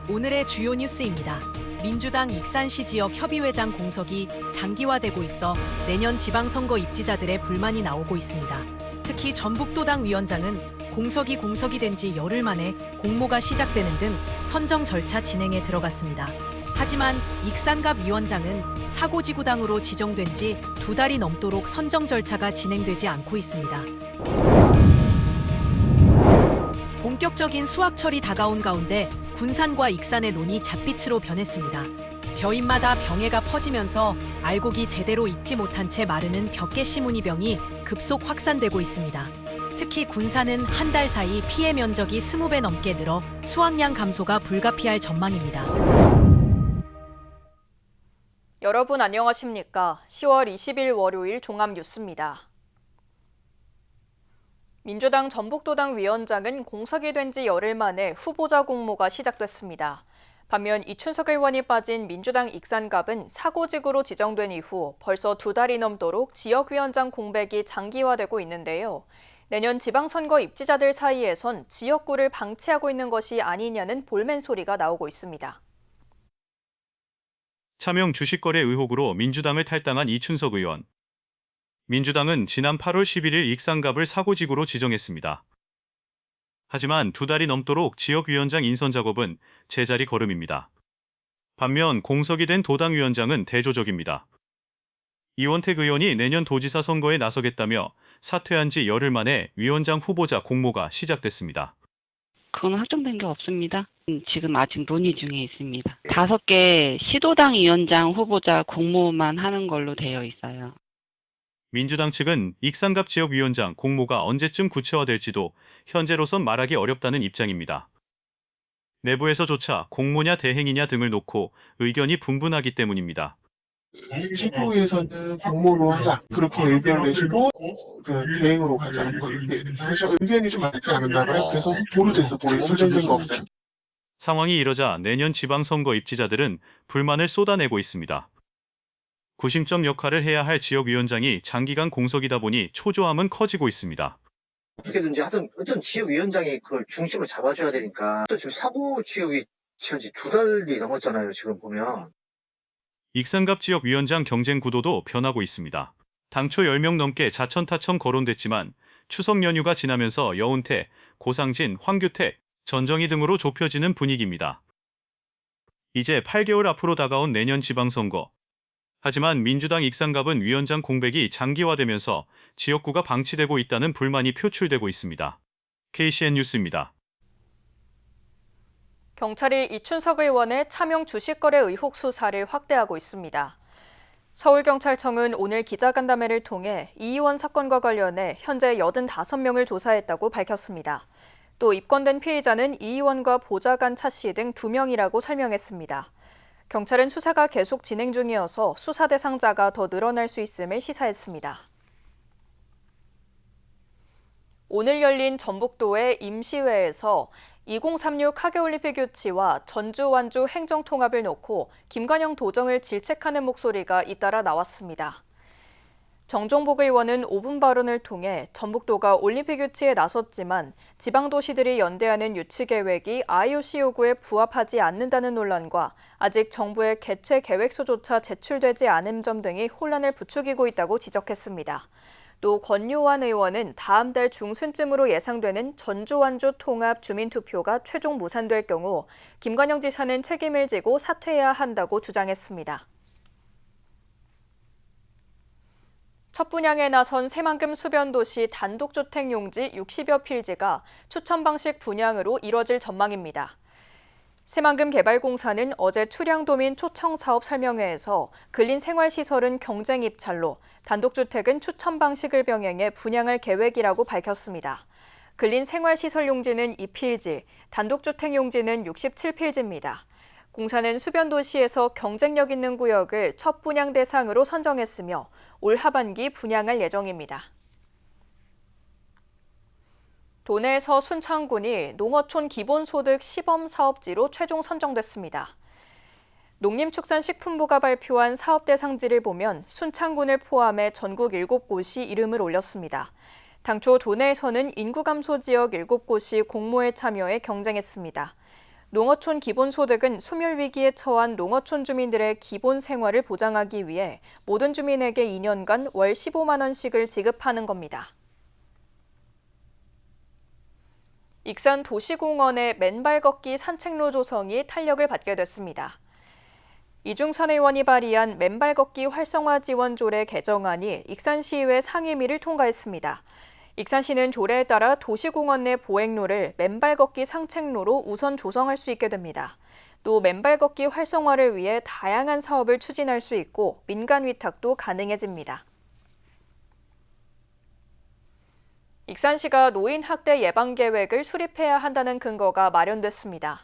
오늘의 주요 뉴스입니다. 민주당 익산시 지역 협의회장 공석이 장기화되고 있어 내년 지방선거 입지자들의 불만이 나오고 있습니다. 특히 전북도당 위원장은 공석이 된 지 열흘 만에 공모가 시작되는 등 선정 절차 진행에 들어갔습니다. 하지만 익산갑 위원장은 사고지구당으로 지정된 지 2달이 넘도록 선정 절차가 진행되지 않고 있습니다. 본격적인 수확철이 다가온 가운데 군산과 익산의 논이 잣빛으로 변했습니다. 벼잎마다 병해가 퍼지면서 알곡이 제대로 익지 못한 채 마르는 벽개시무늬병이 급속 확산되고 있습니다. 특히 군산은 한 달 사이 피해 면적이 20배 넘게 늘어 수확량 감소가 불가피할 전망입니다. 여러분 안녕하십니까? 10월 20일 월요일 종합뉴스입니다. 민주당 전북도당 위원장은 공석이 된 지 열흘 만에 후보자 공모가 시작됐습니다. 반면 이춘석 의원이 빠진 민주당 익산갑은 사고직으로 지정된 이후 벌써 2달이 넘도록 지역위원장 공백이 장기화되고 있는데요. 내년 지방선거 입지자들 사이에선 지역구를 방치하고 있는 것이 아니냐는 볼멘 소리가 나오고 있습니다. 차명 주식거래 의혹으로 민주당을 탈당한 이춘석 의원. 민주당은 지난 8월 11일 익산갑을 사고직으로 지정했습니다. 하지만 2달이 넘도록 지역위원장 인선 작업은 제자리 걸음입니다. 반면 공석이 된 도당위원장은 대조적입니다. 이원택 의원이 내년 도지사 선거에 나서겠다며 사퇴한 지 열흘 만에 위원장 후보자 공모가 시작됐습니다. 그건 확정된 게 없습니다. 지금 아직 논의 중에 있습니다. 5개 시도당 위원장 후보자 공모만 하는 걸로 되어 있어요. 민주당 측은 익산갑 지역위원장 공모가 언제쯤 구체화될지도 현재로선 말하기 어렵다는 입장입니다. 내부에서조차 공모냐 대행이냐 등을 놓고 의견이 분분하기 때문입니다. 지부에서는 공모로 하자 그렇게 의견을 내시고 대행으로 가자 이렇게 해서 의견이 좀 맞지 않았나 봐요. 그래서 모르겠어. 결정된 거 없어요. 상황이 이러자 내년 지방선거 입지자들은 불만을 쏟아내고 있습니다. 구심점 역할을 해야 할 지역위원장이 장기간 공석이다 보니 초조함은 커지고 있습니다. 어떻게든지 하여튼 어떤 지역위원장이 그걸 중심을 잡아줘야 되니까 지금 사고 지역이 지은 지 2달이 넘었잖아요. 지금 보면. 익산갑 지역위원장 경쟁 구도도 변하고 있습니다. 당초 10명 넘게 자천타천 거론됐지만 추석 연휴가 지나면서 여운택, 고상진, 황규택, 전정희 등으로 좁혀지는 분위기입니다. 이제 8개월 앞으로 다가온 내년 지방선거. 하지만 민주당 익산갑은 위원장 공백이 장기화되면서 지역구가 방치되고 있다는 불만이 표출되고 있습니다. KCN 뉴스입니다. 경찰이 이춘석 의원의 차명 주식거래 의혹 수사를 확대하고 있습니다. 서울경찰청은 오늘 기자간담회를 통해 이 의원 사건과 관련해 현재 85명을 조사했다고 밝혔습니다. 또 입건된 피의자는 이 의원과 보좌관 차 씨 등 2명이라고 설명했습니다. 경찰은 수사가 계속 진행 중이어서 수사 대상자가 더 늘어날 수 있음을 시사했습니다. 오늘 열린 전북도의 임시회에서 2036 하계올림픽 유치와 전주 완주 행정통합을 놓고 김관영 도정을 질책하는 목소리가 잇따라 나왔습니다. 정종복 의원은 5분 발언을 통해 전북도가 올림픽 유치에 나섰지만 지방도시들이 연대하는 유치 계획이 IOC 요구에 부합하지 않는다는 논란과 아직 정부의 개최 계획서조차 제출되지 않은 점 등이 혼란을 부추기고 있다고 지적했습니다. 또 권요한 의원은 다음 달 중순쯤으로 예상되는 전주 완주 통합 주민투표가 최종 무산될 경우 김관영 지사는 책임을 지고 사퇴해야 한다고 주장했습니다. 첫 분양에 나선 새만금 수변도시 단독주택 용지 60여 필지가 추천 방식 분양으로 이뤄질 전망입니다. 새만금 개발공사는 어제 추량도민 초청사업 설명회에서 근린생활시설은 경쟁 입찰로 단독주택은 추천 방식을 병행해 분양할 계획이라고 밝혔습니다. 근린생활시설 용지는 2필지, 단독주택 용지는 67필지입니다. 공사는 수변도시에서 경쟁력 있는 구역을 첫 분양 대상으로 선정했으며 올 하반기 분양할 예정입니다. 도내에서 순창군이 농어촌 기본소득 시범 사업지로 최종 선정됐습니다. 농림축산식품부가 발표한 사업 대상지를 보면 순창군을 포함해 전국 7곳이 이름을 올렸습니다. 당초 도내에서는 인구 감소 지역 7곳이 공모에 참여해 경쟁했습니다. 농어촌 기본소득은 소멸위기에 처한 농어촌 주민들의 기본 생활을 보장하기 위해 모든 주민에게 2년간 월 15만 원씩을 지급하는 겁니다. 익산 도시공원의 맨발 걷기 산책로 조성이 탄력을 받게 됐습니다. 이중선 의원이 발의한 맨발 걷기 활성화 지원 조례 개정안이 익산시의회 상임위를 통과했습니다. 익산시는 조례에 따라 도시공원 내 보행로를 맨발 걷기 산책로로 우선 조성할 수 있게 됩니다. 또 맨발 걷기 활성화를 위해 다양한 사업을 추진할 수 있고 민간 위탁도 가능해집니다. 익산시가 노인 학대 예방 계획을 수립해야 한다는 근거가 마련됐습니다.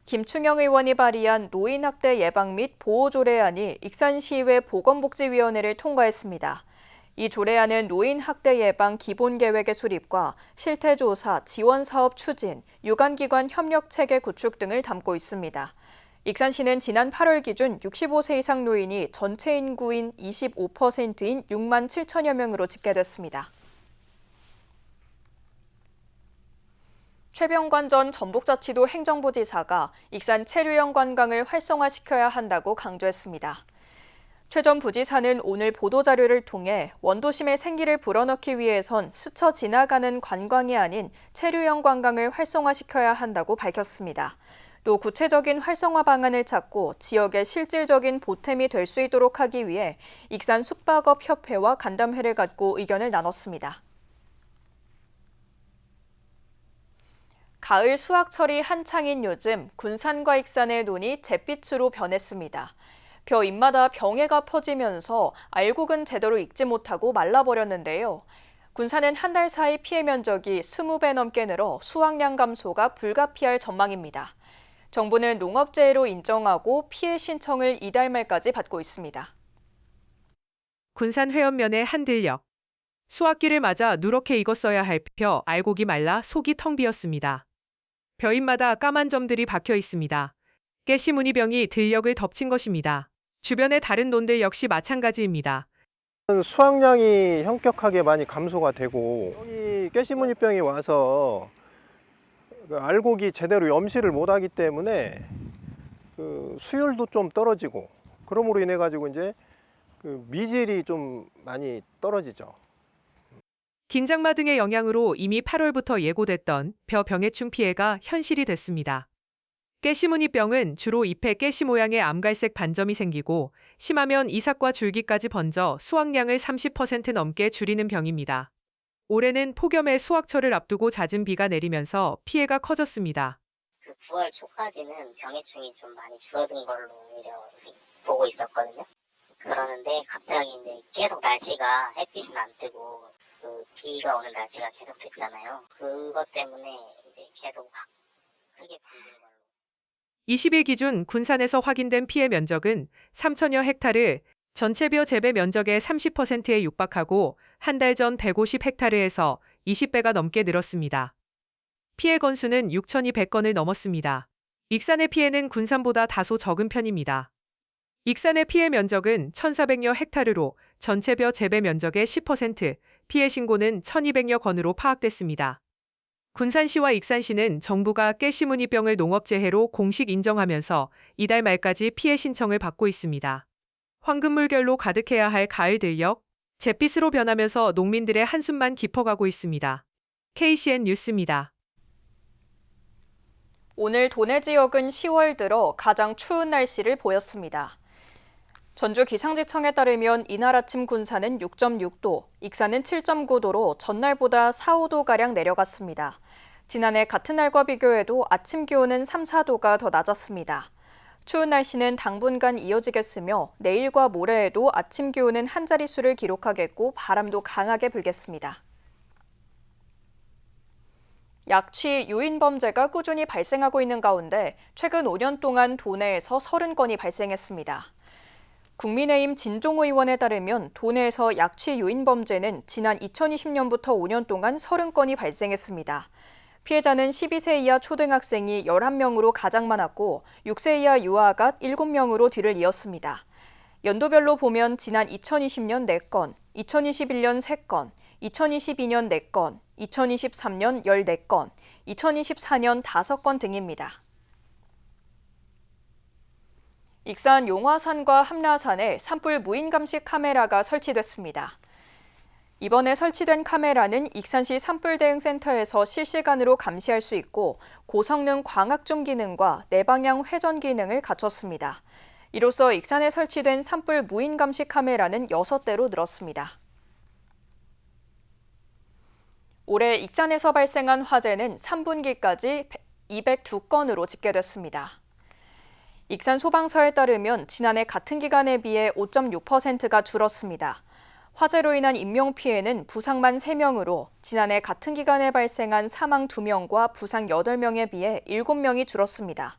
김충영 의원이 발의한 노인 학대 예방 및 보호 조례안이 익산시의회 보건복지위원회를 통과했습니다. 이 조례안은 노인 학대 예방 기본 계획의 수립과 실태 조사, 지원 사업 추진, 유관기관 협력 체계 구축 등을 담고 있습니다. 익산시는 지난 8월 기준 65세 이상 노인이 전체 인구인 25%인 6만 7천여 명으로 집계됐습니다. 최병관 전 전북자치도 행정부지사가 익산 체류형 관광을 활성화시켜야 한다고 강조했습니다. 최 전 부지사는 오늘 보도자료를 통해 원도심의 생기를 불어넣기 위해선 스쳐 지나가는 관광이 아닌 체류형 관광을 활성화시켜야 한다고 밝혔습니다. 또 구체적인 활성화 방안을 찾고 지역의 실질적인 보탬이 될 수 있도록 하기 위해 익산 숙박업협회와 간담회를 갖고 의견을 나눴습니다. 가을 수확철이 한창인 요즘 군산과 익산의 논이 잿빛으로 변했습니다. 벼 잎마다 병해가 퍼지면서 알곡은 제대로 익지 못하고 말라버렸는데요. 군산은 한 달 사이 피해 면적이 20배 넘게 늘어 수확량 감소가 불가피할 전망입니다. 정부는 농업재해로 인정하고 피해 신청을 이달 말까지 받고 있습니다. 군산 회원면의 한들역. 수확기를 맞아 누렇게 익었어야 할 벼 알곡이 말라 속이 텅 비었습니다. 벼잎마다 까만 점들이 박혀 있습니다. 깨시무늬병이 들녘을 덮친 것입니다. 주변의 다른 논들 역시 마찬가지입니다. 수확량이 현격하게 많이 감소가 되고 여기 깨시무늬병이 와서 알곡이 제대로 염실을 못하기 때문에 수율도 좀 떨어지고 그러므로 인해 가지고 이제 미질이 좀 많이 떨어지죠. 긴장마 등의 영향으로 이미 8월부터 예고됐던 벼 병해충 피해가 현실이 됐습니다. 깨시무늬병은 주로 잎에 깨시 모양의 암갈색 반점이 생기고 심하면 이삭과 줄기까지 번져 수확량을 30% 넘게 줄이는 병입니다. 올해는 폭염의 수확철을 앞두고 잦은 비가 내리면서 피해가 커졌습니다. 9월 초까지는 병해충이 좀 많이 줄어든 걸로 오히려 보고 있었거든요. 그러는데 갑자기 이제 계속 날씨가 햇빛은 안 뜨고 비가 오는 날씨가 계속 됐잖아요. 그것 때문에 이제 계속 확 크게 불린 걸로. 20일 기준 군산에서 확인된 피해 면적은 3천여 헥타르, 전체 벼 재배 면적의 30%에 육박하고 한 달 전 150헥타르에서 20배가 넘게 늘었습니다. 피해 건수는 6,200건을 넘었습니다. 익산의 피해는 군산보다 다소 적은 편입니다. 익산의 피해 면적은 1,400여 헥타르로 전체 벼 재배 면적의 10%, 피해 신고는 1,200여 건으로 파악됐습니다. 군산시와 익산시는 정부가 깨시무늬병을 농업재해로 공식 인정하면서 이달 말까지 피해 신청을 받고 있습니다. 황금물결로 가득해야 할 가을 들녘, 잿빛으로 변하면서 농민들의 한숨만 깊어가고 있습니다. KCN 뉴스입니다. 오늘 도내 지역은 10월 들어 가장 추운 날씨를 보였습니다. 전주기상지청에 따르면 이날 아침 군산은 6.6도, 익산은 7.9도로 전날보다 4, 5도가량 내려갔습니다. 지난해 같은 날과 비교해도 아침 기온은 3, 4도가 더 낮았습니다. 추운 날씨는 당분간 이어지겠으며 내일과 모레에도 아침 기온은 한 자릿수를 기록하겠고 바람도 강하게 불겠습니다. 약취 유인 범죄가 꾸준히 발생하고 있는 가운데 최근 5년 동안 도내에서 30건이 발생했습니다. 국민의힘 진종호 의원에 따르면 도내에서 약취 유인 범죄는 지난 2020년부터 5년 동안 30건이 발생했습니다. 피해자는 12세 이하 초등학생이 11명으로 가장 많았고 6세 이하 유아가 7명으로 뒤를 이었습니다. 연도별로 보면 지난 2020년 4건, 2021년 3건, 2022년 4건, 2023년 14건, 2024년 5건 등입니다. 익산 용화산과 함라산에 산불 무인 감시 카메라가 설치됐습니다. 이번에 설치된 카메라는 익산시 산불대응센터에서 실시간으로 감시할 수 있고 고성능 광학줌 기능과 내방향 회전 기능을 갖췄습니다. 이로써 익산에 설치된 산불 무인 감시 카메라는 6대로 늘었습니다. 올해 익산에서 발생한 화재는 3분기까지 202건으로 집계됐습니다. 익산 소방서에 따르면 지난해 같은 기간에 비해 5.6%가 줄었습니다. 화재로 인한 인명피해는 부상만 3명으로 지난해 같은 기간에 발생한 사망 2명과 부상 8명에 비해 7명이 줄었습니다.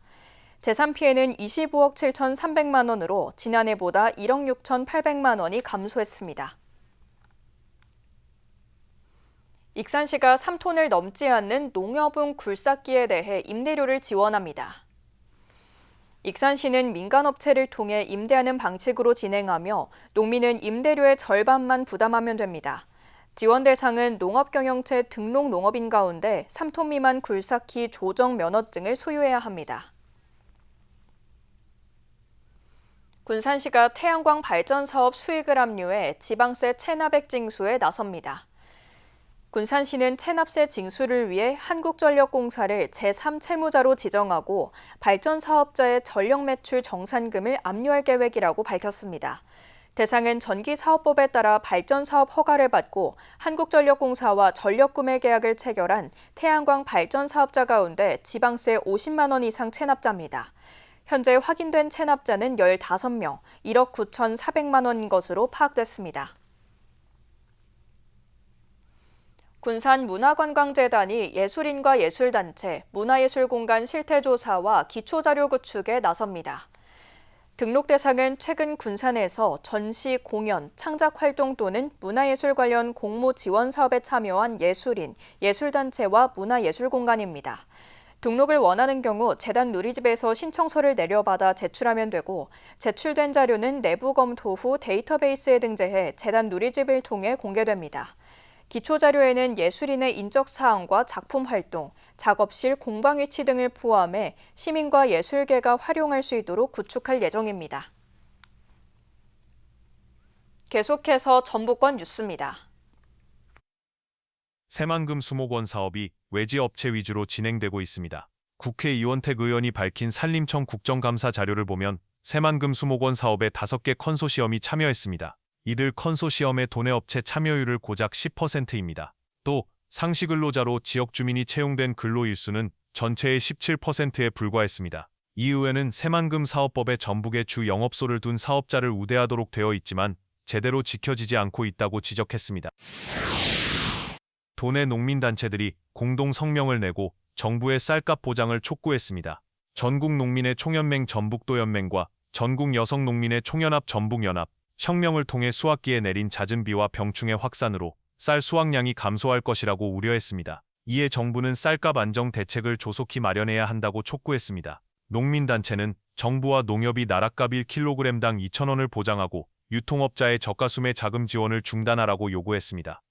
재산피해는 25억 7,300만 원으로 지난해보다 1억 6,800만 원이 감소했습니다. 익산시가 3톤을 넘지 않는 농협용 굴삭기에 대해 임대료를 지원합니다. 익산시는 민간업체를 통해 임대하는 방식으로 진행하며 농민은 임대료의 절반만 부담하면 됩니다. 지원 대상은 농업경영체 등록 농업인 가운데 3톤 미만 굴삭기 조정 면허증을 소유해야 합니다. 군산시가 태양광 발전 사업 수익을 합류해 지방세 체납액 징수에 나섭니다. 군산시는 체납세 징수를 위해 한국전력공사를 제3채무자로 지정하고 발전 사업자의 전력 매출 정산금을 압류할 계획이라고 밝혔습니다. 대상은 전기사업법에 따라 발전 사업 허가를 받고 한국전력공사와 전력구매 계약을 체결한 태양광 발전 사업자 가운데 지방세 50만 원 이상 체납자입니다. 현재 확인된 체납자는 15명, 1억 9,400만 원인 것으로 파악됐습니다. 군산문화관광재단이 예술인과 예술단체, 문화예술공간 실태조사와 기초자료 구축에 나섭니다. 등록 대상은 최근 군산에서 전시, 공연, 창작활동 또는 문화예술 관련 공모 지원 사업에 참여한 예술인, 예술단체와 문화예술공간입니다. 등록을 원하는 경우 재단 누리집에서 신청서를 내려받아 제출하면 되고 제출된 자료는 내부 검토 후 데이터베이스에 등재해 재단 누리집을 통해 공개됩니다. 기초자료에는 예술인의 인적 사항과 작품 활동, 작업실, 공방 위치 등을 포함해 시민과 예술계가 활용할 수 있도록 구축할 예정입니다. 계속해서 전북권 뉴스입니다. 새만금 수목원 사업이 외지 업체 위주로 진행되고 있습니다. 국회 이원택 의원이 밝힌 산림청 국정감사 자료를 보면 새만금 수목원 사업에 5개 컨소시엄이 참여했습니다. 이들 컨소시엄의 도내업체 참여율을 고작 10%입니다. 또 상시 근로자로 지역 주민이 채용된 근로일수는 전체의 17%에 불과했습니다. 이 의회는 새만금 사업법에 전북에 주 영업소를 둔 사업자를 우대하도록 되어 있지만 제대로 지켜지지 않고 있다고 지적했습니다. 도내 농민단체들이 공동 성명을 내고 정부의 쌀값 보장을 촉구했습니다. 전국농민의 총연맹 전북도연맹과 전국여성농민의 총연합 전북연합, 성명을 통해 수확기에 내린 잦은 비와 병충해 확산으로 쌀 수확량이 감소할 것이라고 우려했습니다. 이에 정부는 쌀값 안정 대책을 조속히 마련해야 한다고 촉구했습니다. 농민단체는 정부와 농협이 나랏값 1kg당 2,000원을 보장하고 유통업자의 저가수매 자금 지원을 중단하라고 요구했습니다.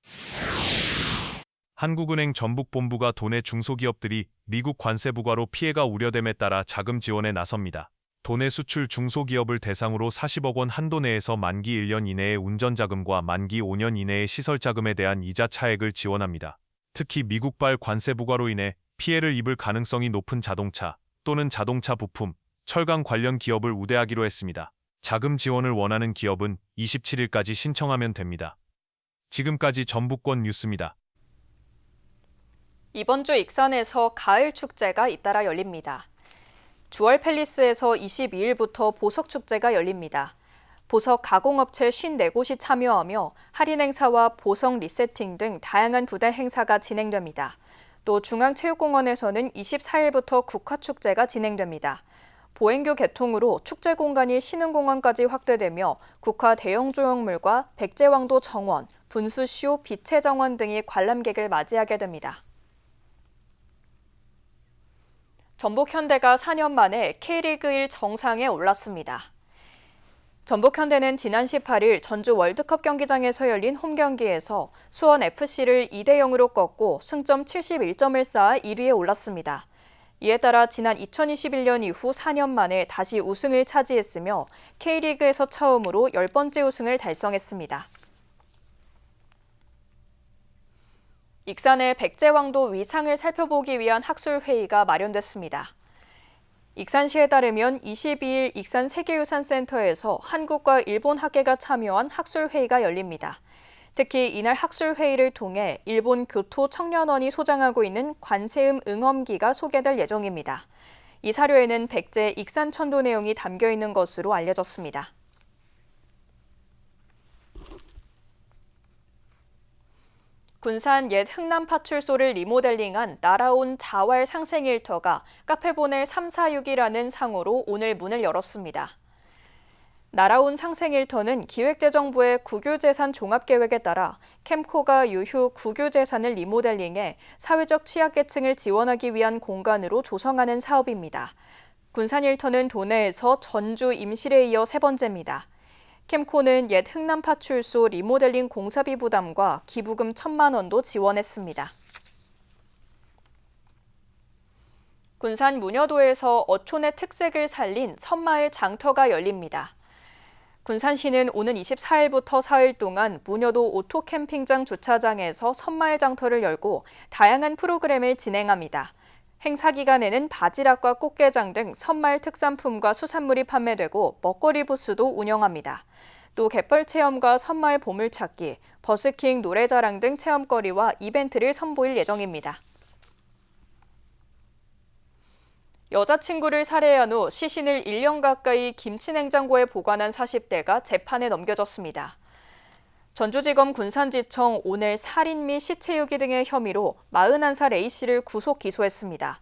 한국은행 전북본부가 도내 중소기업들이 미국 관세 부과로 피해가 우려됨에 따라 자금 지원에 나섭니다. 도내 수출 중소기업을 대상으로 40억 원 한도 내에서 만기 1년 이내의 운전자금과 만기 5년 이내의 시설자금에 대한 이자 차액을 지원합니다. 특히 미국발 관세 부과로 인해 피해를 입을 가능성이 높은 자동차 또는 자동차 부품, 철강 관련 기업을 우대하기로 했습니다. 자금 지원을 원하는 기업은 27일까지 신청하면 됩니다. 지금까지 전북권 뉴스입니다. 이번 주 익산에서 가을 축제가 잇따라 열립니다. 주월 팰리스에서 22일부터 보석 축제가 열립니다. 보석 가공업체 54곳이 참여하며 할인 행사와 보석 리세팅 등 다양한 부대 행사가 진행됩니다. 또 중앙체육공원에서는 24일부터 국화축제가 진행됩니다. 보행교 개통으로 축제 공간이 신흥공원까지 확대되며 국화 대형 조형물과 백제왕도 정원, 분수쇼, 빛의 정원 등이 관람객을 맞이하게 됩니다. 전북현대가 4년 만에 K리그 1 정상에 올랐습니다. 전북현대는 지난 18일 전주 월드컵 경기장에서 열린 홈경기에서 수원FC를 2대0으로 꺾고 승점 71점을 쌓아 1위에 올랐습니다. 이에 따라 지난 2021년 이후 4년 만에 다시 우승을 차지했으며 K리그에서 처음으로 10번째 우승을 달성했습니다. 익산의 백제왕도 위상을 살펴보기 위한 학술회의가 마련됐습니다. 익산시에 따르면 22일 익산 세계유산센터에서 한국과 일본 학계가 참여한 학술회의가 열립니다. 특히 이날 학술회의를 통해 일본 교토 청년원이 소장하고 있는 관세음 응엄기가 소개될 예정입니다. 이 사료에는 백제 익산천도 내용이 담겨 있는 것으로 알려졌습니다. 군산 옛 흥남파출소를 리모델링한 날아온 자활 상생일터가 카페보넬 346이라는 상호로 오늘 문을 열었습니다. 날아온 상생일터는 기획재정부의 국유재산 종합계획에 따라 캠코가 유휴 국유재산을 리모델링해 사회적 취약계층을 지원하기 위한 공간으로 조성하는 사업입니다. 군산일터는 도내에서 전주 임실에 이어 세 번째입니다. 캠코는 옛 흥남파출소 리모델링 공사비 부담과 기부금 1,000만 원도 지원했습니다. 군산 문여도에서 어촌의 특색을 살린 섬마을 장터가 열립니다. 군산시는 오는 24일부터 4일 동안 문여도 오토캠핑장 주차장에서 섬마을 장터를 열고 다양한 프로그램을 진행합니다. 행사 기간에는 바지락과 꽃게장 등 섬마을 특산품과 수산물이 판매되고 먹거리 부스도 운영합니다. 또 갯벌 체험과 섬마을 보물찾기, 버스킹, 노래자랑 등 체험거리와 이벤트를 선보일 예정입니다. 여자친구를 살해한 후 시신을 1년 가까이 김치냉장고에 보관한 40대가 재판에 넘겨졌습니다. 전주지검 군산지청 오늘 살인 및 시체 유기 등의 혐의로 41살 A씨를 구속 기소했습니다.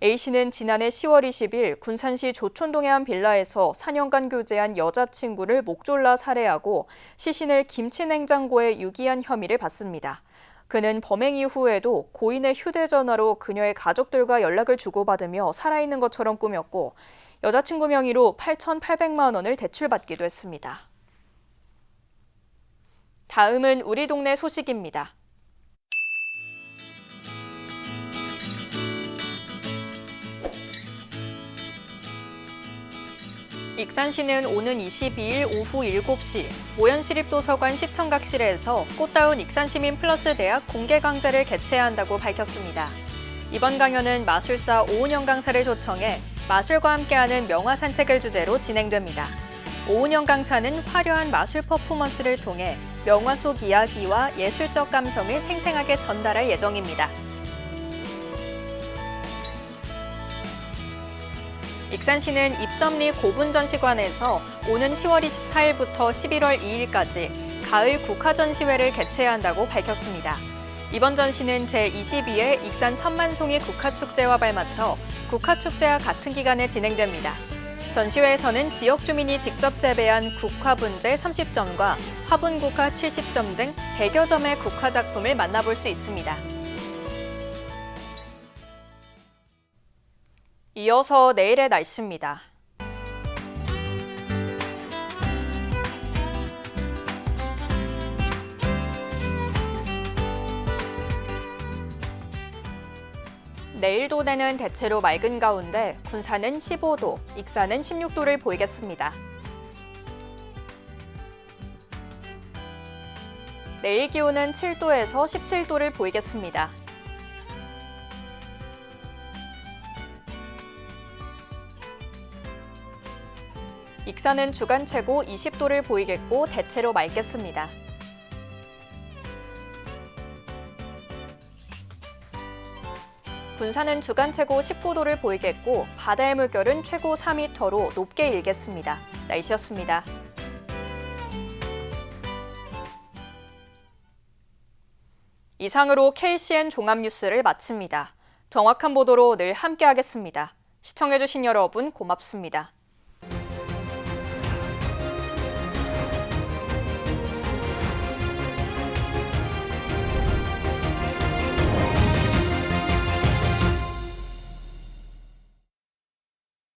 A씨는 지난해 10월 20일 군산시 조촌동의 한 빌라에서 4년간 교제한 여자친구를 목 졸라 살해하고 시신을 김치냉장고에 유기한 혐의를 받습니다. 그는 범행 이후에도 고인의 휴대전화로 그녀의 가족들과 연락을 주고받으며 살아있는 것처럼 꾸몄고 여자친구 명의로 8,800만 원을 대출받기도 했습니다. 다음은 우리 동네 소식입니다. 익산시는 오는 22일 오후 7시 모현시립도서관 시청각실에서 꽃다운 익산시민 플러스 대학 공개 강좌를 개최한다고 밝혔습니다. 이번 강연은 마술사 오은영 강사를 초청해 마술과 함께하는 명화 산책을 주제로 진행됩니다. 오은영 강사는 화려한 마술 퍼포먼스를 통해 명화 속 이야기와 예술적 감성을 생생하게 전달할 예정입니다. 익산시는 입점리 고분전시관에서 오는 10월 24일부터 11월 2일까지 가을 국화전시회를 개최한다고 밝혔습니다. 이번 전시는 제22회 익산 천만송이 국화축제와 발맞춰 국화축제와 같은 기간에 진행됩니다. 전시회에서는 지역 주민이 직접 재배한 국화 분재 30점과 화분 국화 70점 등 100여 점의 국화 작품을 만나볼 수 있습니다. 이어서 내일의 날씨입니다. 내일 도내는 대체로 맑은 가운데 군산은 15도, 익산은 16도를 보이겠습니다. 내일 기온은 7도에서 17도를 보이겠습니다. 익산은 주간 최고 20도를 보이겠고 대체로 맑겠습니다. 군산은 주간 최고 19도를 보이겠고 바다의 물결은 최고 4m로 높게 일겠습니다. 날씨였습니다. 이상으로 KCN 종합뉴스를 마칩니다. 정확한 보도로 늘 함께하겠습니다. 시청해주신 여러분 고맙습니다.